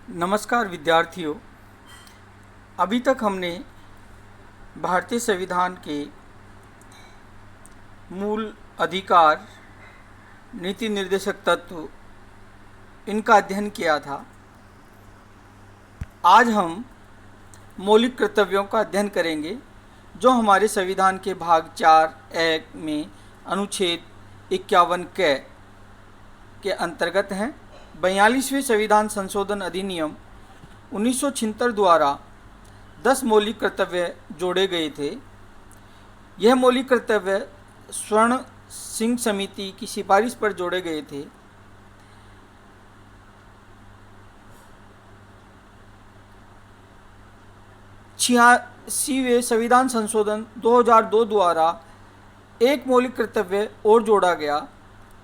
नमस्कार विद्यार्थियों। अभी तक हमने भारतीय संविधान के मूल अधिकार, नीति निर्देशक तत्व, इनका अध्ययन किया था। आज हम मौलिक कर्तव्यों का अध्ययन करेंगे जो हमारे संविधान के भाग 4(1) में अनुच्छेद 51 के अंतर्गत हैं। 42वें संविधान संशोधन अधिनियम 1976 द्वारा 10 मौलिक कर्तव्य जोड़े गए थे। यह मौलिक कर्तव्य स्वर्ण सिंह समिति की सिफारिश पर जोड़े गए थे। छियासीवें संविधान संशोधन 2002 द्वारा एक मौलिक कर्तव्य और जोड़ा गया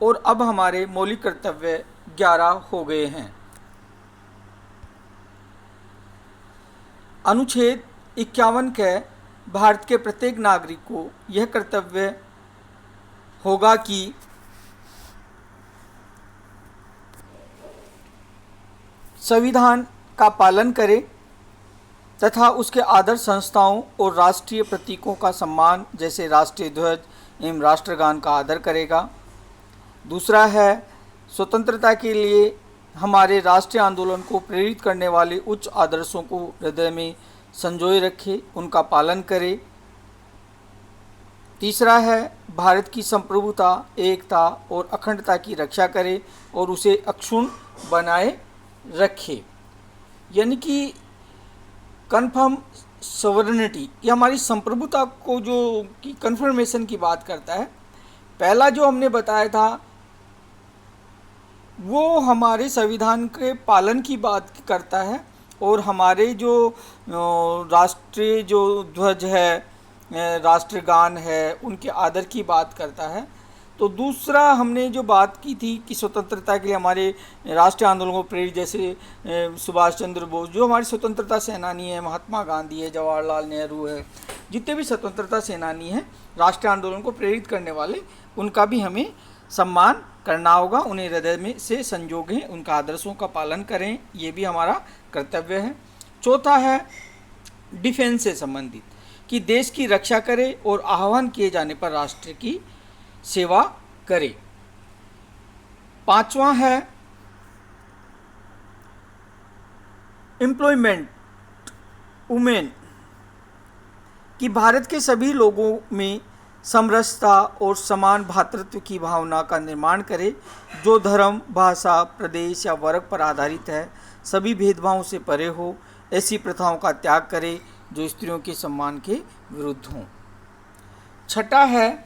और अब हमारे मौलिक कर्तव्य 11 हो गए हैं। अनुच्छेद 51 के भारत के प्रत्येक नागरिक को यह कर्तव्य होगा कि संविधान का पालन करे तथा उसके आदर्श संस्थाओं और राष्ट्रीय प्रतीकों का सम्मान जैसे राष्ट्रीय ध्वज एवं राष्ट्रगान का आदर करेगा। दूसरा है, स्वतंत्रता के लिए हमारे राष्ट्रीय आंदोलन को प्रेरित करने वाले उच्च आदर्शों को हृदय में संजोए रखे, उनका पालन करे। तीसरा है, भारत की संप्रभुता, एकता और अखंडता की रक्षा करे और उसे अक्षुण्ण बनाए रखे। यानी कि कन्फर्म सॉवरेनिटी, ये हमारी संप्रभुता को जो कि कन्फर्मेशन की बात करता है। पहला जो हमने बताया था वो हमारे संविधान के पालन की बात करता है और हमारे जो राष्ट्रीय जो ध्वज है, राष्ट्रगान है, उनके आदर की बात करता है। तो दूसरा हमने जो बात की थी कि स्वतंत्रता के लिए हमारे राष्ट्रीय आंदोलन को प्रेरित, जैसे सुभाष चंद्र बोस जो हमारे स्वतंत्रता सेनानी है, महात्मा गांधी है, जवाहरलाल नेहरू है, जितने भी स्वतंत्रता सेनानी हैं राष्ट्रीय आंदोलन को प्रेरित करने वाले, उनका भी हमें सम्मान करना होगा, उन्हें हृदय में से संजोगें, उनका आदर्शों का पालन करें, ये भी हमारा कर्तव्य है। चौथा है डिफेंस से संबंधित, कि देश की रक्षा करे और आह्वान किए जाने पर राष्ट्र की सेवा करे। पांचवा है एम्प्लॉयमेंट वुमेन, कि भारत के सभी लोगों में समरसता और समान भ्रातृत्व की भावना का निर्माण करे, जो धर्म, भाषा, प्रदेश या वर्ग पर आधारित है, सभी भेदभावों से परे हो, ऐसी प्रथाओं का त्याग करे जो स्त्रियों के सम्मान के विरुद्ध हों। छठा है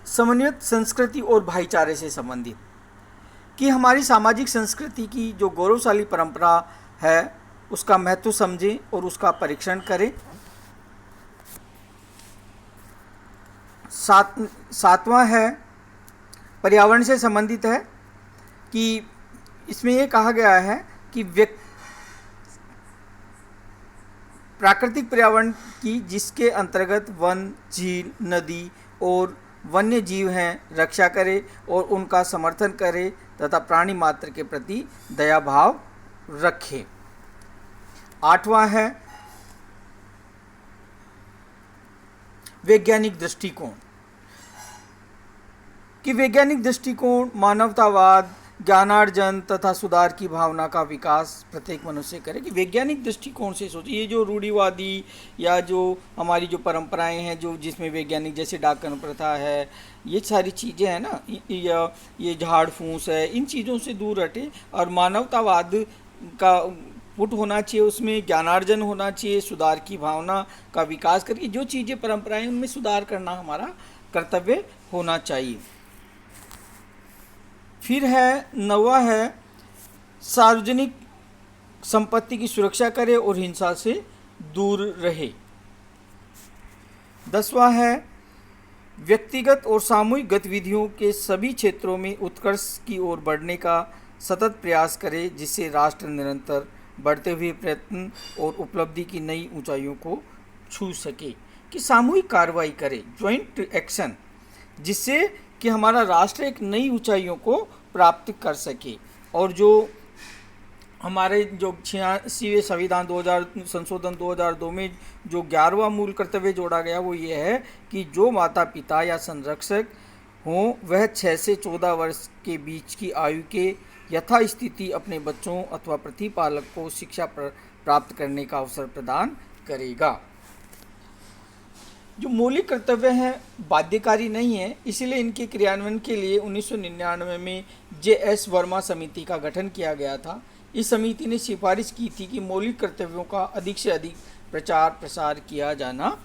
समन्वित संस्कृति और भाईचारे से संबंधित, कि हमारी सामाजिक संस्कृति की जो गौरवशाली परंपरा है उसका महत्व समझें और उसका परीक्षण करें। सातवां है पर्यावरण से संबंधित है, कि इसमें ये कहा गया है कि प्राकृतिक पर्यावरण की जिसके अंतर्गत वन, झील, नदी और वन्य जीव हैं रक्षा करे और उनका समर्थन करे तथा प्राणी मात्र के प्रति दया भाव रखे। आठवां है वैज्ञानिक दृष्टिकोण, कि वैज्ञानिक दृष्टिकोण मानवतावाद, ज्ञानार्जन तथा सुधार की भावना का विकास प्रत्येक मनुष्य करे, कि वैज्ञानिक दृष्टिकोण से सोचे। ये जो रूढ़िवादी या जो हमारी जो परंपराएं हैं जो जिसमें वैज्ञानिक, जैसे डाकन प्रथा है, ये सारी चीज़ें हैं ना, ये झाड़ फूस है, इन चीज़ों से दूर हटे और मानवतावाद का पुट होना चाहिए, उसमें ज्ञानार्जन होना चाहिए, सुधार की भावना का विकास करके जो चीज़ें परंपराएं उनमें सुधार करना हमारा कर्तव्य होना चाहिए। फिर है नौवां है सार्वजनिक संपत्ति की सुरक्षा करे और हिंसा से दूर रहे। 10वां है व्यक्तिगत और सामूहिक गतिविधियों के सभी क्षेत्रों में उत्कर्ष की ओर बढ़ने का सतत प्रयास करे, जिससे राष्ट्र निरंतर बढ़ते हुए प्रयत्न और उपलब्धि की नई ऊंचाइयों को छू सके, कि सामूहिक कार्रवाई करे, ज्वाइंट एक्शन, जिससे कि हमारा राष्ट्र एक नई ऊंचाइयों को प्राप्त कर सके। और जो हमारे जो 86वें संविधान 2000 संशोधन 2002 में जो 11वां मूल कर्तव्य जोड़ा गया वो ये है कि जो माता पिता या संरक्षक हों वह 6 से 14 वर्ष के बीच की आयु के यथास्थिति अपने बच्चों अथवा प्रतिपालक को शिक्षा प्राप्त करने का अवसर प्रदान करेगा। जो मौलिक कर्तव्य हैं बाध्यकारी नहीं है, इसलिए इनके क्रियान्वयन के लिए 1999 में जे.एस. वर्मा समिति का गठन किया गया था। इस समिति ने सिफारिश की थी कि मौलिक कर्तव्यों का अधिक से अधिक प्रचार प्रसार किया जाना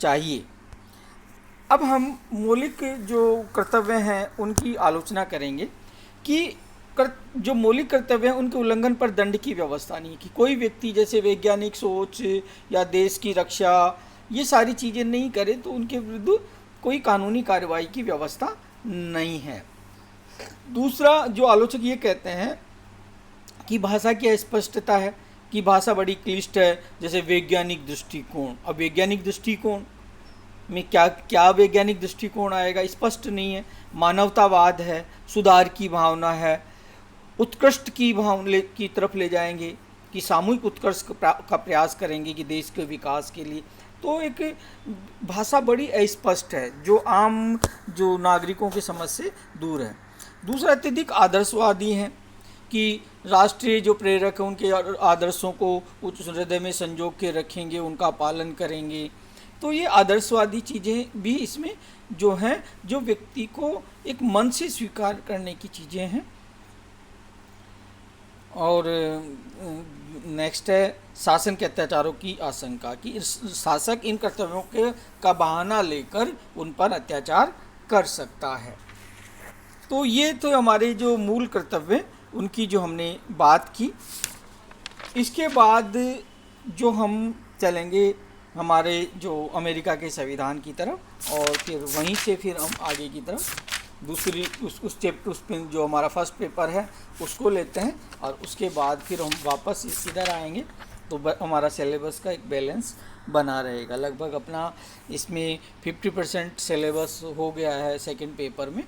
चाहिए। अब हम मौलिक जो कर्तव्य हैं उनकी आलोचना करेंगे कि जो मौलिक कर्तव्य हैं उनके उल्लंघन पर दंड की व्यवस्था नहीं, कि कोई व्यक्ति जैसे वैज्ञानिक सोच या देश की रक्षा ये सारी चीज़ें नहीं करे तो उनके विरुद्ध कोई कानूनी कार्रवाई की व्यवस्था नहीं है। दूसरा, जो आलोचक ये कहते हैं कि भाषा की अस्पष्टता है, कि भाषा बड़ी क्लिष्ट है, जैसे वैज्ञानिक दृष्टिकोण। अब वैज्ञानिक दृष्टिकोण में क्या वैज्ञानिक दृष्टिकोण आएगा, स्पष्ट नहीं है। मानवतावाद है, सुधार की भावना है, उत्कृष्ट की भावना की तरफ ले जाएंगे, कि सामूहिक उत्कर्ष का प्रयास करेंगे कि देश के विकास के लिए। तो एक भाषा बड़ी अस्पष्ट है जो आम जो नागरिकों की समझ से दूर है। दूसरा, अत्यधिक आदर्शवादी हैं, कि राष्ट्रीय जो प्रेरक हैं उनके आदर्शों को उच्च हृदय में संजो के रखेंगे, उनका पालन करेंगे। तो ये आदर्शवादी चीज़ें भी इसमें जो हैं, जो व्यक्ति को एक मन से स्वीकार करने की चीज़ें हैं। और नेक्स्ट है शासन के अत्याचारों की आशंका, कि शासक इन कर्तव्यों का बहाना लेकर उन पर अत्याचार कर सकता है। तो ये तो हमारे जो मूल कर्तव्य उनकी जो हमने बात की। इसके बाद जो हम चलेंगे हमारे जो अमेरिका के संविधान की तरफ, और फिर वहीं से फिर हम आगे की तरफ दूसरी उस चैप्टर उसमें जो हमारा फर्स्ट पेपर है उसको लेते हैं, और उसके बाद फिर हम वापस इधर आएंगे। तो हमारा सिलेबस का एक बैलेंस बना रहेगा। लगभग अपना इसमें 50% सिलेबस हो गया है सेकंड पेपर में।